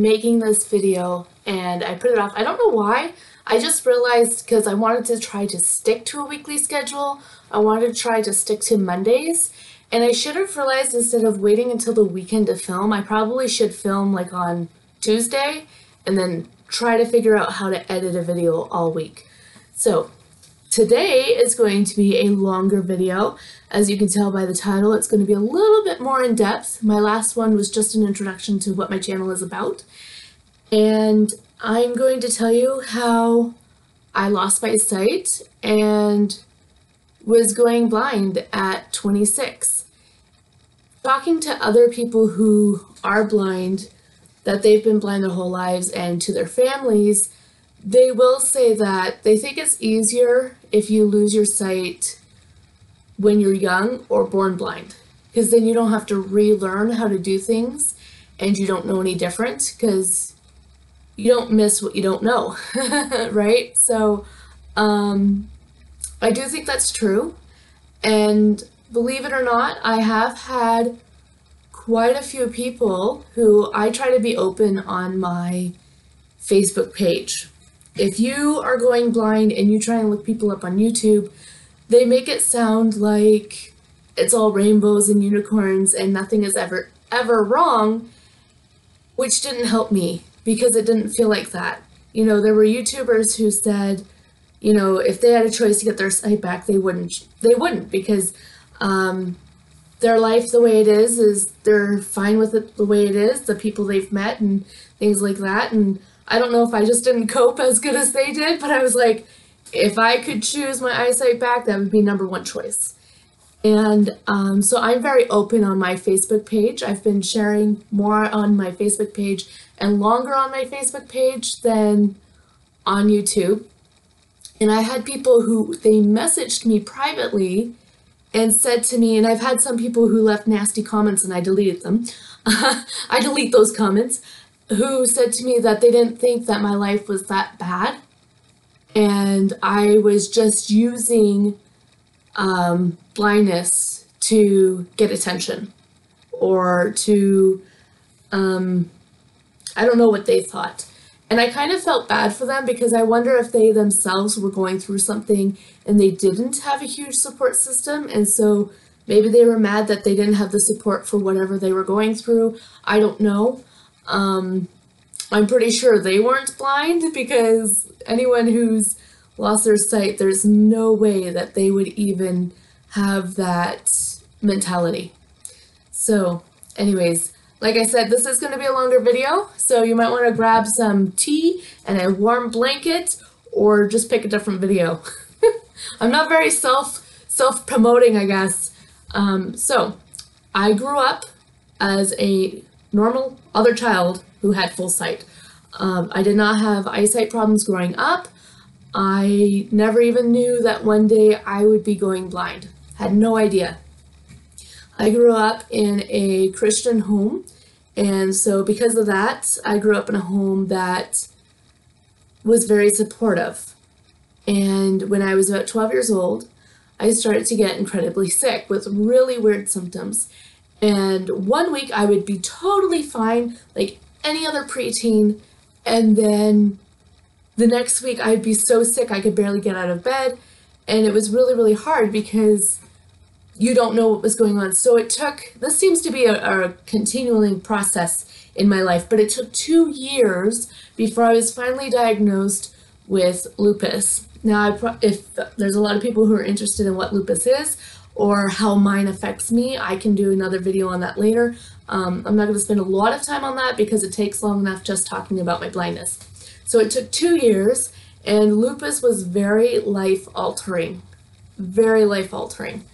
making this video and I put it off. I don't know why. I just realized because I wanted to try to stick to a weekly schedule. I wanted to try to stick to Mondays. And I should have realized instead of waiting until the weekend to film, I probably should film like on Tuesday and then try to figure out how to edit a video all week. So today is going to be a longer video. As you can tell by the title, it's going to be a little bit more in depth. My last one was just an introduction to what my channel is about. And I'm going to tell you how I lost my sight and was going blind at 26. Talking to other people who are blind, that they've been blind their whole lives, and to their families, they will say that they think it's easier if you lose your sight when you're young or born blind, because then you don't have to relearn how to do things and you don't know any different because you don't miss what you don't know, right? So I do think that's true. And believe it or not, I have had quite a few people who I try to be open on my Facebook page. If you are going blind and you try and look people up on YouTube, they make it sound like it's all rainbows and unicorns and nothing is ever wrong, which didn't help me because it didn't feel like that. You know, there were YouTubers who said, you know, if they had a choice to get their sight back, they wouldn't because their life the way it is they're fine with it the way it is, the people they've met and things like that. And I don't know if I just didn't cope as good as they did, but I was like, if I could choose my eyesight back, that would be #1 choice. And so I'm very open on my Facebook page. I've been sharing more on my Facebook page and longer on my Facebook page than on YouTube. And I had people who, they messaged me privately and said to me, and I've had some people who left nasty comments and I deleted them. I delete those comments, who said to me that they didn't think that my life was that bad. And I was just using blindness to get attention or to, I don't know what they thought. And I kind of felt bad for them because I wonder if they themselves were going through something and they didn't have a huge support system. And so maybe they were mad that they didn't have the support for whatever they were going through. I don't know. I'm pretty sure they weren't blind because anyone who's lost their sight, there's no way that they would even have that mentality. So anyways, like I said, this is going to be a longer video, so you might want to grab some tea and a warm blanket or just pick a different video. I'm not very self-promoting, I guess. So I grew up as a normal other child who had full sight. I did not have eyesight problems growing up. I never even knew that one day I would be going blind. Had no idea. I grew up in a Christian home, and so because of that, I grew up in a home that was very supportive. And when I was about 12 years old, I started to get incredibly sick with really weird symptoms. And one week I would be totally fine, like any other preteen, and then the next week I'd be so sick I could barely get out of bed, and it was really, really hard because you don't know what was going on. So it took, this seems to be a continuing process in my life, but it took 2 years before I was finally diagnosed with lupus. Now, if there's a lot of people who are interested in what lupus is or how mine affects me, I can do another video on that later. I'm not going to spend a lot of time on that because it takes long enough just talking about my blindness. So it took 2 years, and lupus was very life-altering, very life-altering.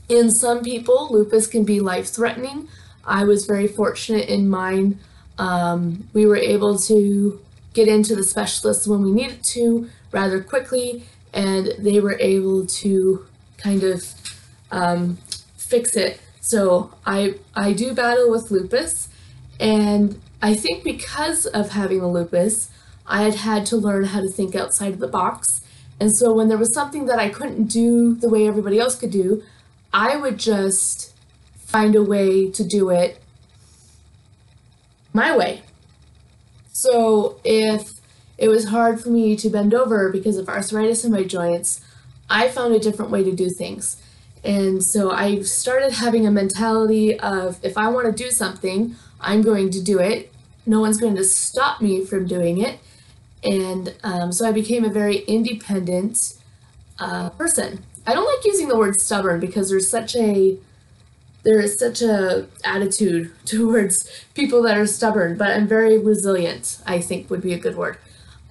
In some people, lupus can be life-threatening. I was very fortunate in mine. We were able to get into the specialists when we needed to rather quickly, and they were able to kind of fix it. So I do battle with lupus, and I think because of having the lupus, I had had to learn how to think outside of the box. And so when there was something that I couldn't do the way everybody else could do, I would just find a way to do it my way. So if it was hard for me to bend over because of arthritis in my joints, I found a different way to do things. And so I started having a mentality of if I want to do something, I'm going to do it. No one's going to stop me from doing it. And so I became a very independent person. I don't like using the word stubborn because there is such a attitude towards people that are stubborn, but I'm very resilient, I think would be a good word.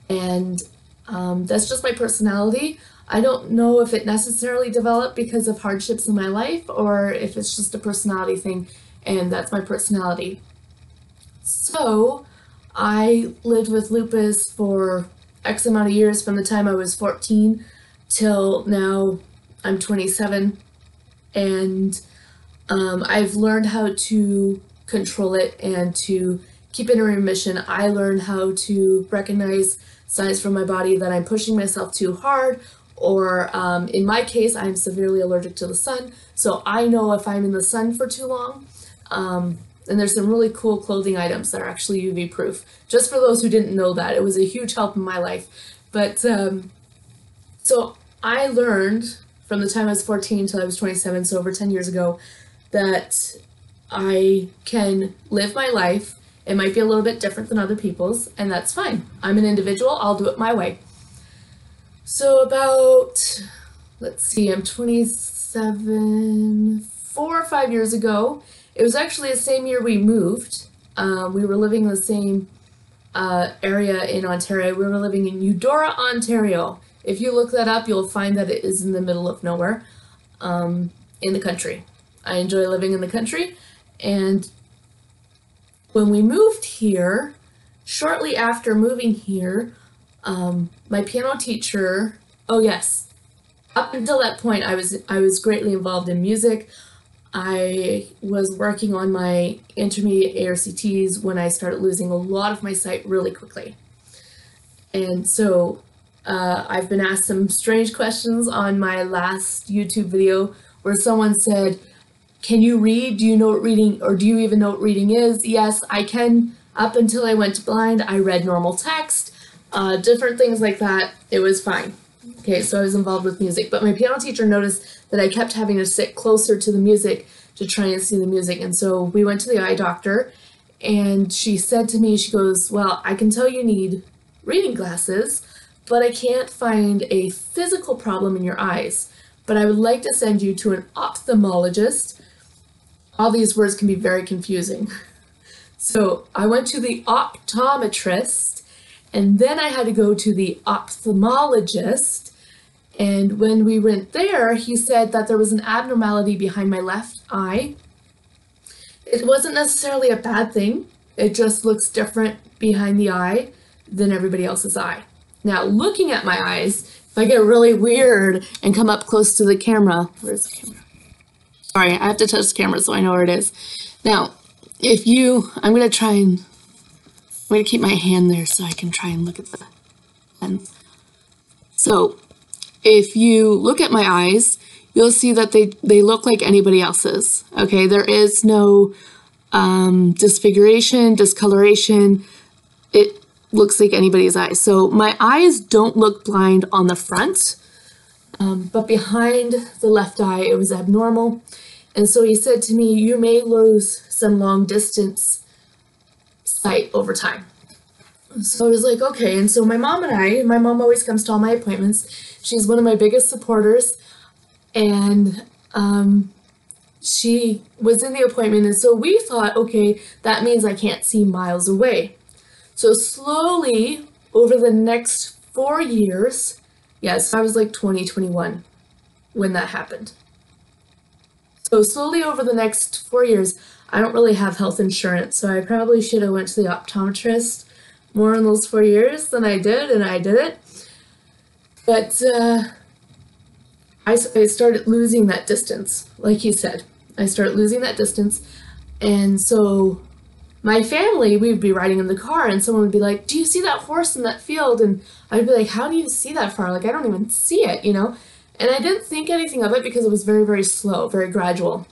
And that's just my personality. I don't know if it necessarily developed because of hardships in my life or if it's just a personality thing and that's my personality. So I lived with lupus for X amount of years from the time I was 14 till now I'm 27, and I've learned how to control it and to keep it in remission. I learned how to recognize signs from my body that I'm pushing myself too hard, or in my case, I'm severely allergic to the sun, so I know if I'm in the sun for too long. And there's some really cool clothing items that are actually UV proof. Just for those who didn't know that, it was a huge help in my life. But so I learned from the time I was 14 till I was 27, so over 10 years ago, that I can live my life. It might be a little bit different than other people's, and that's fine. I'm an individual, I'll do it my way. So about, let's see, I'm 27, 4 or 5 years ago, it was actually the same year we moved. We were living in the same area in Ontario. We were living in Eudora, Ontario. If you look that up, you'll find that it is in the middle of nowhere, in the country. I enjoy living in the country, and when we moved here, shortly after moving here, my piano teacher, oh yes, up until that point I was greatly involved in music. I was working on my intermediate ARCTs when I started losing a lot of my sight really quickly. And so I've been asked some strange questions on my last YouTube video where someone said, can you read? Do you know what reading, or do you even know what reading is? Yes, I can. Up until I went blind, I read normal text, different things like that. It was fine. Okay, so I was involved with music, but my piano teacher noticed that I kept having to sit closer to the music to try and see the music, and so we went to the eye doctor, and she said to me, she goes, well, I can tell you need reading glasses, but I can't find a physical problem in your eyes, but I would like to send you to an ophthalmologist. All these words can be very confusing. So I went to the optometrist, and then I had to go to the ophthalmologist. And when we went there, he said that there was an abnormality behind my left eye. It wasn't necessarily a bad thing. It just looks different behind the eye than everybody else's eye. Now, looking at my eyes, if I get really weird and come up close to the camera, where's the camera? Sorry, I have to touch the camera so I know where it is. Now, I'm going to keep my hand there so I can try and look at the pen. So, if you look at my eyes, you'll see that they look like anybody else's. Okay, there is no disfiguration, discoloration. It looks like anybody's eyes. So my eyes don't look blind on the front, but behind the left eye, it was abnormal. And so he said to me, you may lose some long distance sight over time. So I was like, okay. And so my mom always comes to all my appointments. She's one of my biggest supporters. And she was in the appointment. And so we thought, okay, that means I can't see miles away. So slowly over the next 4 years, yes, I was like 20, 21 when that happened. So slowly over the next 4 years, I don't really have health insurance. So I probably should have went to the optometrist more in those 4 years than I did, and I didn't. But I started losing that distance, like he said. I started losing that distance, and so my family, we'd be riding in the car, and someone would be like, do you see that horse in that field? And I'd be like, how do you see that far? Like, I don't even see it, you know? And I didn't think anything of it because it was very, very slow, very gradual.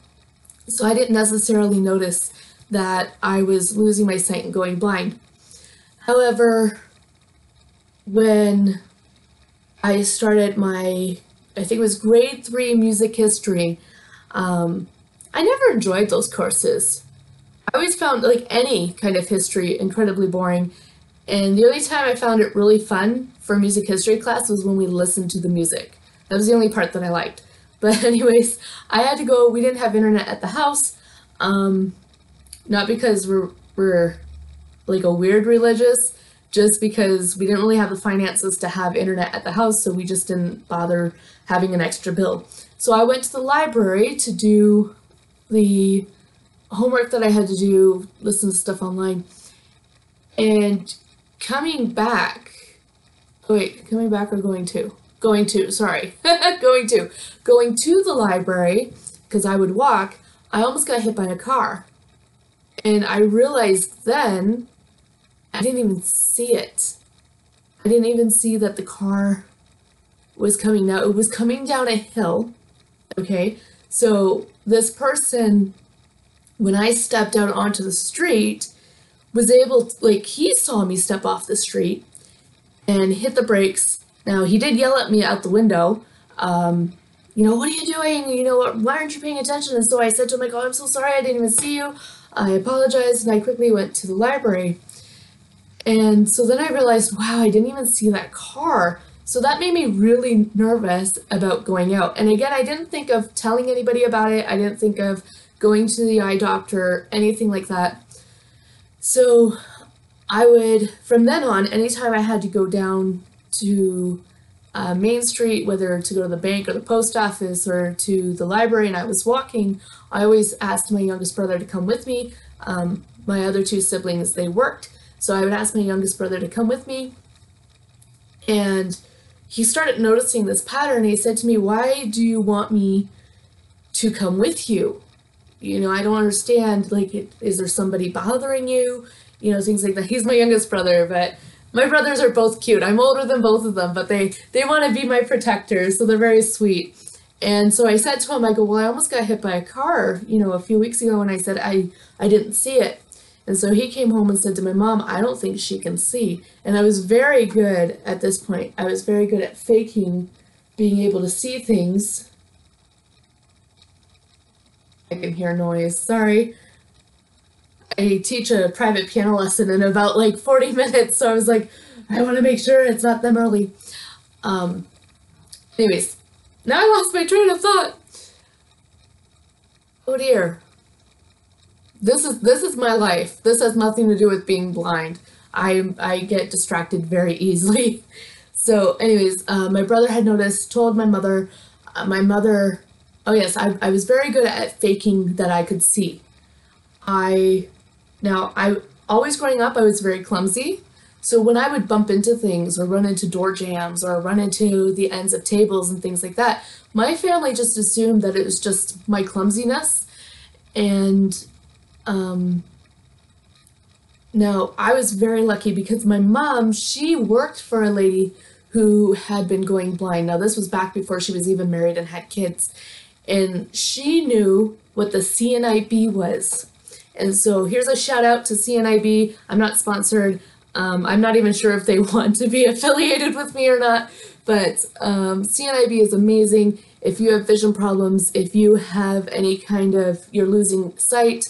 So I didn't necessarily notice that I was losing my sight and going blind. However, when I started my, I think it was grade 3 music history, I never enjoyed those courses. I always found like any kind of history incredibly boring. And the only time I found it really fun for music history class was when we listened to the music. That was the only part that I liked. But anyways, I had to go. We didn't have internet at the house. Not because we're like a weird religious, just because we didn't really have the finances to have internet at the house, so we just didn't bother having an extra bill. So I went to the library to do the homework that I had to do, listen to stuff online. And coming back, coming back or going to? Going to, sorry. Going to the library, because I would walk, I almost got hit by a car. And I realized then I didn't even see it. I didn't even see that the car was coming down. It was coming down a hill, okay? So this person, when I stepped out onto the street, was able to, like, he saw me step off the street and hit the brakes. Now, he did yell at me out the window, what are you doing? Why aren't you paying attention? And so I said to him, like, oh, I'm so sorry, I didn't even see you. I apologized, and I quickly went to the library. And so then I realized, wow, I didn't even see that car. So that made me really nervous about going out. And again, I didn't think of telling anybody about it. I didn't think of going to the eye doctor, anything like that. So I would, from then on, anytime I had to go down to Main Street, whether to go to the bank or the post office or to the library, and I was walking, I always asked my youngest brother to come with me. My other 2 siblings, they worked, so I would ask my youngest brother to come with me. And he started noticing this pattern. He said to me, why do you want me to come with you? I don't understand, like, is there somebody bothering you? Things like that. He's my youngest brother, but my brothers are both cute. I'm older than both of them, but they want to be my protectors, so they're very sweet. And so I said to him, I go, well, I almost got hit by a car, a few weeks ago, and I said I didn't see it. And so he came home and said to my mom, I don't think she can see. And I was very good at this point. I was very good at faking being able to see things. I can hear noise, sorry. I teach a private piano lesson in about like 40 minutes, so I was like, I want to make sure it's not them early. Anyways, now I lost my train of thought. Oh dear. This is my life. This has nothing to do with being blind. I get distracted very easily. So anyways, my brother had noticed, told my mother, oh yes, I was very good at faking that I could see. Now, always growing up, I was very clumsy. So when I would bump into things or run into door jambs or run into the ends of tables and things like that, my family just assumed that it was just my clumsiness. And now I was very lucky because my mom, she worked for a lady who had been going blind. Now this was back before she was even married and had kids. And she knew what the CNIB was. And so here's a shout out to CNIB. I'm not sponsored. I'm not even sure if they want to be affiliated with me or not, but CNIB is amazing. If you have vision problems, if you have any kind of, you're losing sight,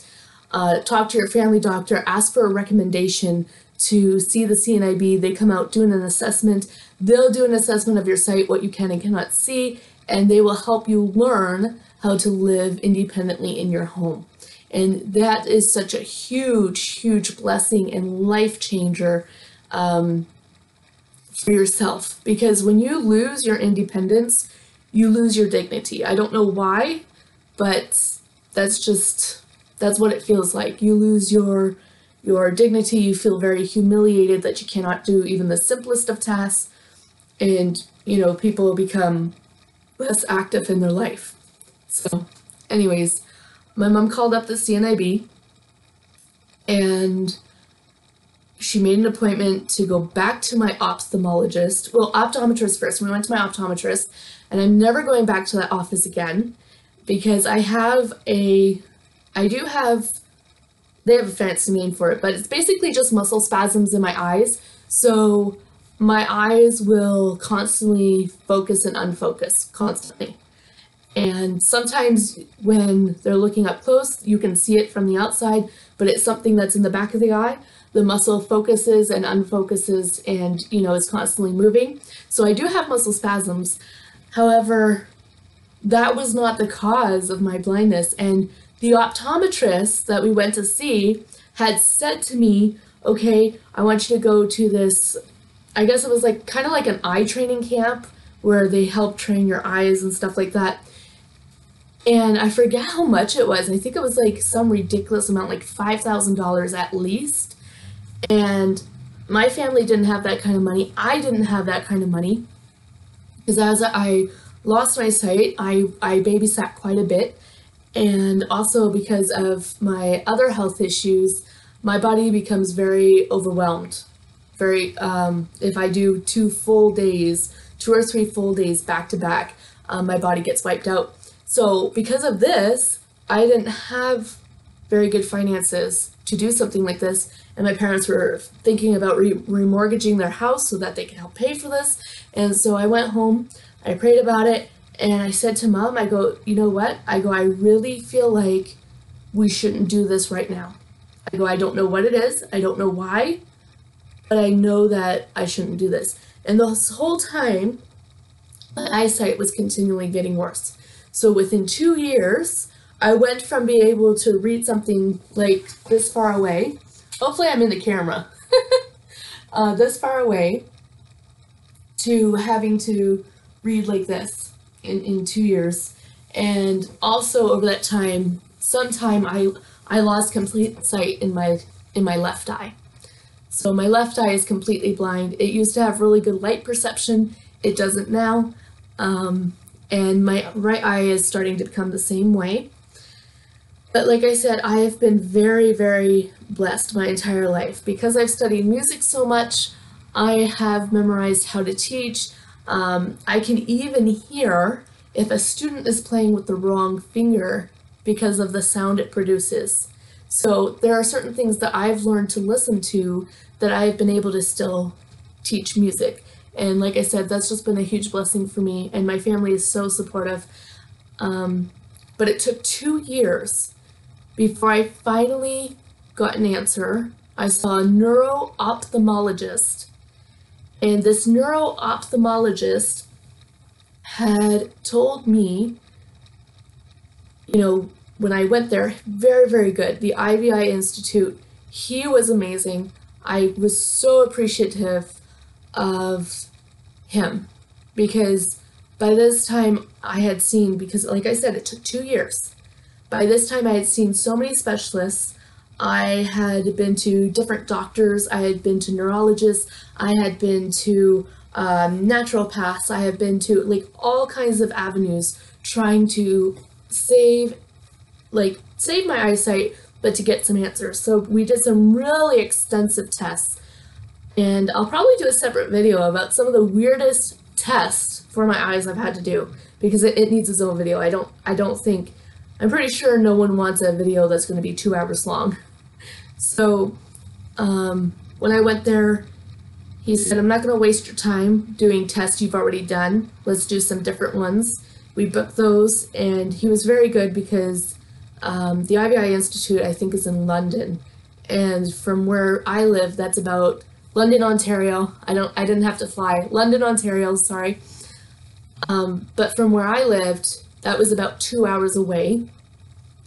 talk to your family doctor, ask for a recommendation to see the CNIB. They come out doing an assessment. They'll do an assessment of your sight, what you can and cannot see, and they will help you learn how to live independently in your home. And that is such a huge, huge blessing and life changer for yourself. Because when you lose your independence, you lose your dignity. I don't know why, but that's what it feels like. You lose your dignity. You feel very humiliated that you cannot do even the simplest of tasks. And, people become less active in their life. So anyways, my mom called up the CNIB and she made an appointment to go back to my ophthalmologist. Well, optometrist first. We went to my optometrist, and I'm never going back to that office again because I do have they have a fancy name for it, but it's basically just muscle spasms in my eyes. So my eyes will constantly focus and unfocus constantly. And sometimes when they're looking up close, you can see it from the outside, but it's something that's in the back of the eye. The muscle focuses and unfocuses and, is constantly moving. So I do have muscle spasms. However, that was not the cause of my blindness. And the optometrist that we went to see had said to me, okay, I want you to go to this, I guess it was like kind of like an eye training camp where they help train your eyes and stuff like that. And I forget how much it was. I think it was like some ridiculous amount, like $5,000 at least. And my family didn't have that kind of money. I didn't have that kind of money because as I lost my sight, I babysat quite a bit. And also because of my other health issues, my body becomes very overwhelmed. If I do 2 or 3 full days back to back, my body gets wiped out. So because of this, I didn't have very good finances to do something like this. And my parents were thinking about remortgaging their house so that they could help pay for this. And so I went home, I prayed about it, and I said to Mom, I go, you know what? I really feel like we shouldn't do this right now. I go, I don't know what it is. I don't know why, but I know that I shouldn't do this. And this whole time, my eyesight was continually getting worse. So within 2 years, I went from being able to read something like this far away. Hopefully I'm in the camera. This far away to having to read like this in 2 years. And also over that time, sometime I lost complete sight in my left eye. So my left eye is completely blind. It used to have really good light perception. It doesn't now. And my right eye is starting to become the same way. But like I said, I have been very, very blessed my entire life. Because I've studied music so much, I have memorized how to teach. I can even hear if a student is playing with the wrong finger because of the sound it produces. So there are certain things that I've learned to listen to that I've been able to still teach music. And like I said, that's just been a huge blessing for me, and my family is so supportive. But it took 2 years before I finally got an answer. I saw a neuro-ophthalmologist, and this neuro-ophthalmologist had told me, when I went there, very, very good. The IVI Institute, he was amazing. I was so appreciative of him because by this time I had seen, because like I said, it took 2 years. By this time I had seen so many specialists. I had been to different doctors. I had been to neurologists. I had been to naturopaths. I had been to like all kinds of avenues trying to save my eyesight, but to get some answers. So we did some really extensive tests. And I'll probably do a separate video about some of the weirdest tests for my eyes I've had to do, because it needs its own video. I'm pretty sure no one wants a video that's going to be 2 hours long. So when I went there, he said, I'm not going to waste your time doing tests you've already done. Let's do some different ones. We booked those, and he was very good because the IVI Institute, I think, is in London. And from where I live, that's about London, Ontario. I didn't have to fly. London, Ontario, sorry. But from where I lived, that was about 2 hours away.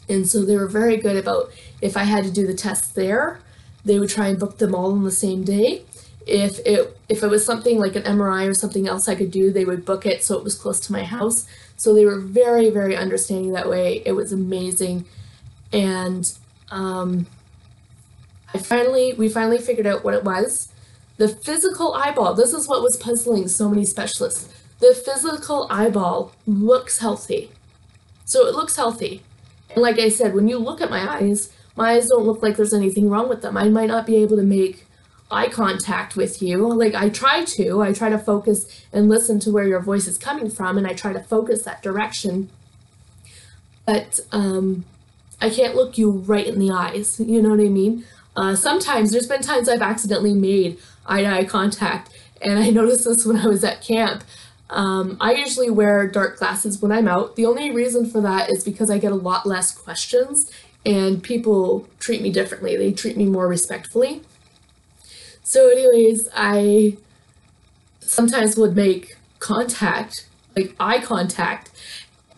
And so they were very good about if I had to do the tests there, they would try and book them all on the same day. If it was something like an MRI or something else I could do, they would book it so it was close to my house. So they were very, very understanding that way. It was amazing. And we finally figured out what it was. The physical eyeball, this is what was puzzling so many specialists. The physical eyeball looks healthy. So it looks healthy. And like I said, when you look at my eyes don't look like there's anything wrong with them. I might not be able to make eye contact with you. Like I try to focus and listen to where your voice is coming from, and I try to focus that direction. But I can't look you right in the eyes, you know what I mean? Sometimes, there's been times I've accidentally made eye-to-eye contact, and I noticed this when I was at camp. I usually wear dark glasses when I'm out. The only reason for that is because I get a lot less questions, and people treat me differently. They treat me more respectfully. So anyways, I sometimes would make contact, like eye contact,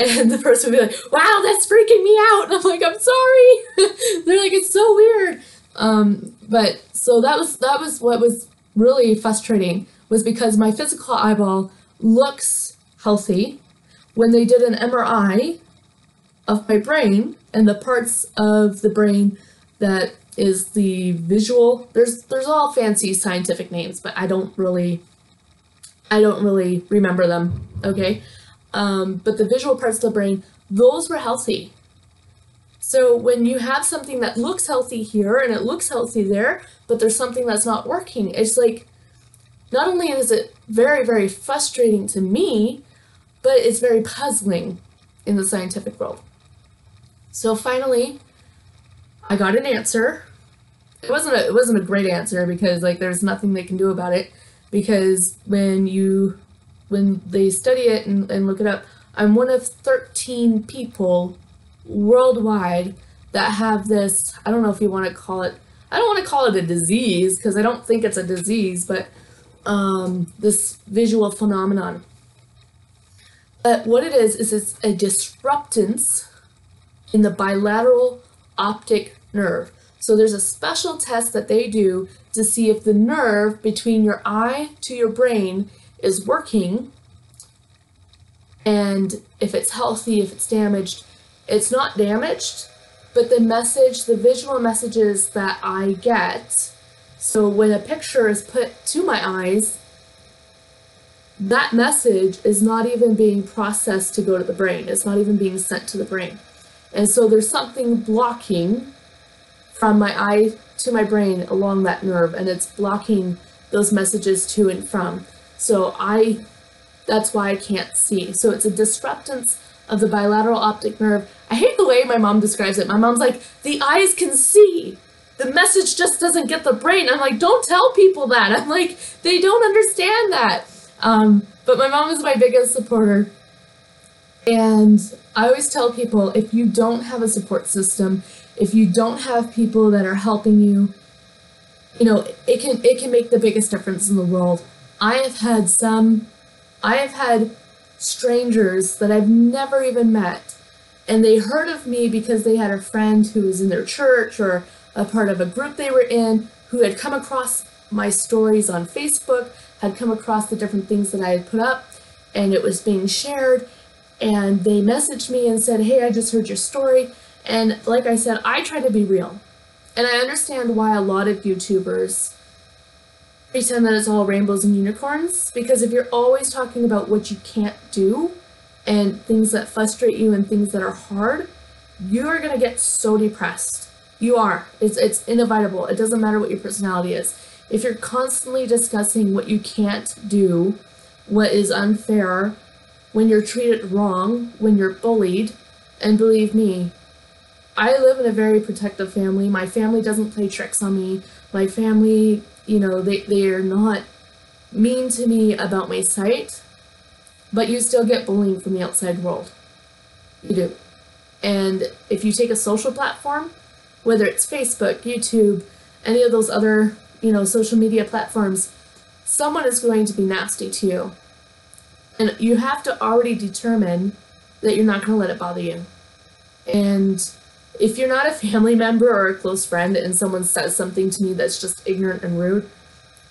and the person would be like, wow, that's freaking me out. And I'm like, I'm sorry. They're like, it's so weird. But so that was what was really frustrating, was because my physical eyeball looks healthy. When they did an MRI of my brain and the parts of the brain that is the visual, there's all fancy scientific names, but I don't really remember them, okay? But the visual parts of the brain, those were healthy. So when you have something that looks healthy here and it looks healthy there, but there's something that's not working, it's like, not only is it very, very frustrating to me, but it's very puzzling in the scientific world. So finally, I got an answer. It wasn't a great answer, because like there's nothing they can do about it, because when they study it and look it up, I'm one of 13 people worldwide that have this, I don't know if you want to call it, I don't want to call it a disease, because I don't think it's a disease, but this visual phenomenon. But what it is it's a disruptance in the bilateral optic nerve. So there's a special test that they do to see if the nerve between your eye to your brain is working, and if it's healthy, if it's damaged. It's not damaged, but the visual messages that I get, so when a picture is put to my eyes, that message is not even being processed to go to the brain. It's not even being sent to the brain. And so there's something blocking from my eye to my brain along that nerve, and it's blocking those messages to and from. So that's why I can't see. So it's a disruptance of the bilateral optic nerve. I hate the way my mom describes it. My mom's like, the eyes can see, the message just doesn't get the brain. I'm like, don't tell people that. I'm like, they don't understand that. But my mom is my biggest supporter. And I always tell people, if you don't have a support system, if you don't have people that are helping you, you know, it can make the biggest difference in the world. I have had strangers that I've never even met, and they heard of me because they had a friend who was in their church or a part of a group they were in, who had come across my stories on Facebook, had come across the different things that I had put up, and it was being shared, and they messaged me and said, hey, I just heard your story. And like I said, I try to be real. And I understand why a lot of YouTubers pretend that it's all rainbows and unicorns, because if you're always talking about what you can't do and things that frustrate you and things that are hard, you are going to get so depressed. You are. It's inevitable. It doesn't matter what your personality is. If you're constantly discussing what you can't do, what is unfair, when you're treated wrong, when you're bullied, and believe me, I live in a very protective family. My family doesn't play tricks on me. My family, you know, they are not mean to me about my sight, but you still get bullying from the outside world. You do. And if you take a social platform, whether it's Facebook, YouTube, any of those other, you know, social media platforms, someone is going to be nasty to you. And you have to already determine that you're not going to let it bother you. And if you're not a family member or a close friend and someone says something to me that's just ignorant and rude,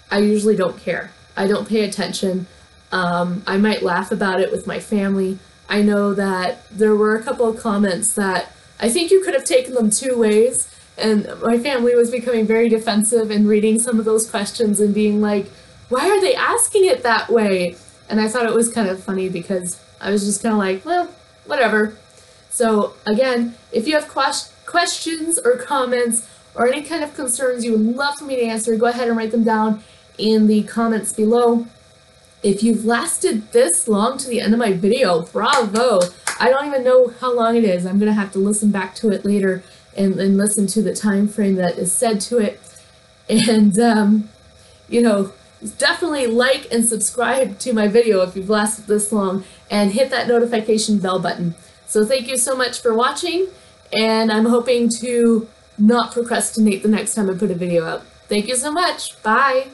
I usually don't care. I don't pay attention. I might laugh about it with my family. I know that there were a couple of comments that I think you could have taken them two ways, and my family was becoming very defensive and reading some of those questions and being like, why are they asking it that way? And I thought it was kind of funny because I was just kind of like, well, whatever. So again, if you have questions or comments or any kind of concerns you would love for me to answer, go ahead and write them down in the comments below. If you've lasted this long to the end of my video, bravo! I don't even know how long it is. I'm going to have to listen back to it later and listen to the time frame that is said to it. And, you know, definitely like and subscribe to my video if you've lasted this long, and hit that notification bell button. So thank you so much for watching, and I'm hoping to not procrastinate the next time I put a video out. Thank you so much. Bye.